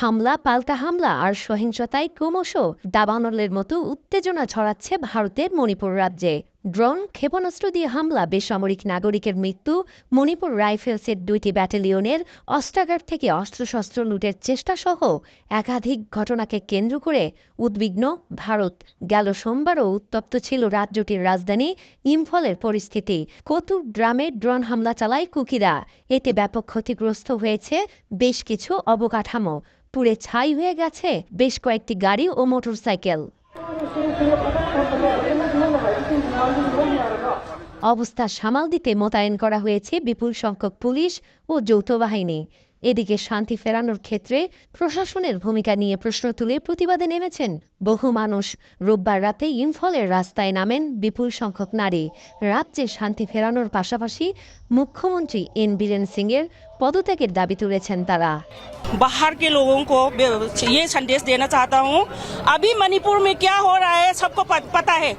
হামলা, পাল্টা হামলা আর সহিংসতায় ক্রমশ দাবানলের মতো উত্তেজনা ছড়াচ্ছে ভারতের মণিপুর রাজ্যে। ড্রোন, ক্ষেপণাস্ত্র দিয়ে হামলা, বেসামরিক নাগরিকের মৃত্যু, মণিপুর রাইফেলসের 2টি ব্যাটালিয়নের অস্ত্রাগার থেকে অস্ত্রশস্ত্র লুটের চেষ্টা সহ একাধিক ঘটনাকে কেন্দ্র করে উদ্বিগ্ন ভারত। গেল সোমবারও উত্তপ্ত ছিল রাজ্যটির রাজধানী ইম্ফলের পরিস্থিতি। কতুর গ্রামে ড্রোন হামলা চালায় কুকিরা। এতে ব্যাপক ক্ষতিগ্রস্ত হয়েছে বেশ কিছু অবকাঠামো। পুড়ে ছাই হয়ে গেছে বেশ কয়েকটি গাড়ি ও মোটরসাইকেল। অবস্থা সামাল দিতে মোতায়েন করা হয়েছে বিপুল সংখ্যক পুলিশ ও যৌথ বাহিনী। এদিকে শান্তি ফেরানোর ক্ষেত্রে প্রশাসনের ভূমিকা নিয়ে প্রশ্ন তুলে প্রতিবাদে নেমেছেন বহু মানুষ। রোববার রাতে ইম্ফলের রাস্তায় নামেন বিপুল সংখ্যক নারী। রাজ্যে শান্তি ফেরানোর পাশাপাশি মুখ্যমন্ত্রী এন বীরেন সিংয়ের পদত্যাগের দাবি তুলেছেন তারা। बाहर के लोगों को ये संदेश देना चाहता हूँ, अभी मणिपुर में क्या हो रहा है सबको पता है।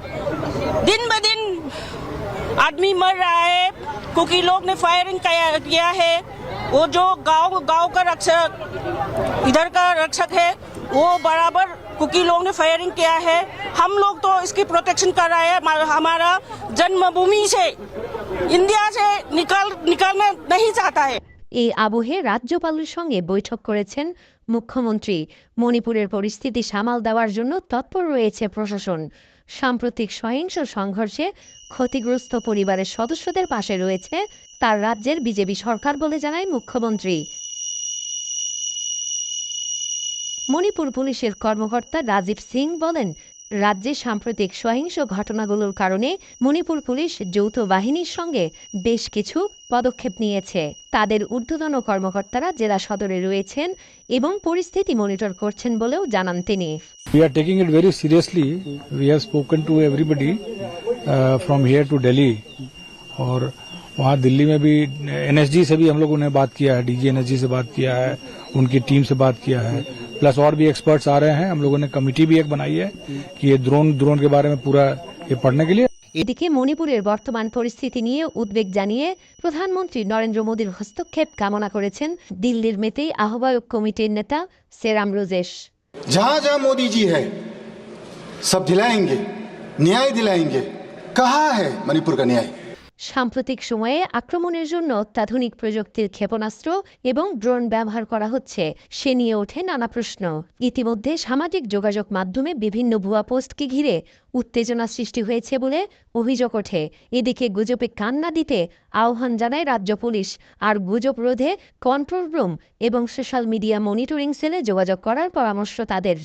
दिन ब दिन आदमी मर रहा है। कुकी लोग ने फायरिंग किया है। वो जो गांव का रक्षक, इधर का रक्षक है, वो बराबर कुकी लोग ने फायरिंग किया है। हम लोग तो इसकी प्रोटेक्शन कर रहे हैं। हमारा जन्मभूमि से, इंडिया से निकलना नहीं चाहता है। এই আবহে রাজ্যপালের সঙ্গে বৈঠক করেছেন মুখ্যমন্ত্রী। মণিপুরের পরিস্থিতি সামাল দেওয়ার জন্য তৎপর রয়েছে প্রশাসন। সাম্প্রতিক সহিংস সংঘর্ষে ক্ষতিগ্রস্ত পরিবারের সদস্যদের পাশে রয়েছে তার রাজ্যের বিজেপি সরকার বলে জানায় মুখ্যমন্ত্রী। মণিপুর পুলিশের কর্মকর্তা রাজীব সিং বলেন, রাজ্যে সাম্প্রতিক সহিংস ঘটনাগুলোর কারণে মণিপুর পুলিশ যৌথ বাহিনীর সঙ্গে বেশ কিছু পদক্ষেপ নিয়েছে। তাদের ঊর্ধ্বতন কর্মকর্তারা জেলা সদরে রয়েছেন এবং পরিস্থিতি মনিটর করছেন বলেও জানান তিনি। We are taking it very seriously. We have spoken to everybody from here to Delhi और वहाँ दिल्ली में भी एनएसजी से भी हम लोगों ने बात किया है, डीजी एनएसजी से बात किया है, उनकी टीम से बात किया है, प्लस और भी एक्सपर्ट्स आ रहे हैं। हम लोगों ने कमेटी भी एक बनाई है कि ये ड्रोन के बारे में पूरा ये पढ़ने के लिए। এদিকে মণিপুরের বর্তমান পরিস্থিতি নিয়ে উদ্বেগ জানিয়ে প্রধানমন্ত্রী নরেন্দ্র মোদীর হস্তক্ষেপ কামনা করেছেন দিল্লির মেতেই আহ্বায়ক কমিটির নেতা সেরাম রোজেশ। जहाँ जहाँ मोदी जी है सब दिलाएंगे, न्याय दिलाएंगे। कहाँ है मणिपुर का न्याय? সাম্প্রতিক সময়ে আক্রমণের জন্য অত্যাধুনিক প্রযুক্তির ক্ষেপণাস্ত্র এবং ড্রোন ব্যবহার করা হচ্ছে, সে নিয়ে ওঠে নানা প্রশ্ন। ইতিমধ্যে সামাজিক যোগাযোগ মাধ্যমে বিভিন্ন ভুয়া পোস্টকে ঘিরে উত্তেজনা সৃষ্টি হয়েছে বলে অভিযোগ ওঠে। এদিকে গুজবে কান না দিতে আহ্বান জানায় রাজ্য পুলিশ, আর গুজব রোধে কন্ট্রোল রুম এবং সোশ্যাল মিডিয়া মনিটরিং সেলে যোগাযোগ করার পরামর্শ তাদের।